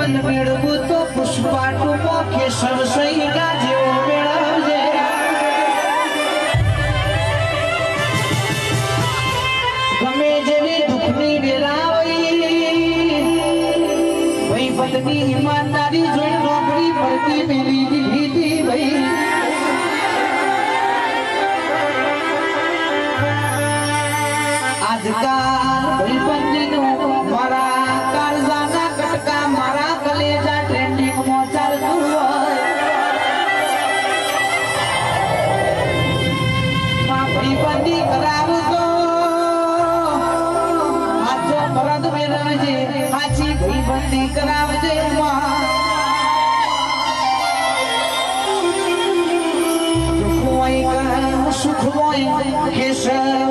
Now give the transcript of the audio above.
जीवन मेळवू तो पुष्पाटुमो केशव सैगा जेवो मेळवजे गमे जेने दुखनी वेरावई वही पत्नी ईमानदारी जोई नौकरी भरती मिली दी भई आजकाल भाई बंदीनो मारा काळजाना कटका मारा कलेजा ट्रेंडिंग मो चालतो मा भाई बंदी करावतो आजो मरद मेरजे आची भाई बंदी करावजे मा दुख होय सुख होय केशव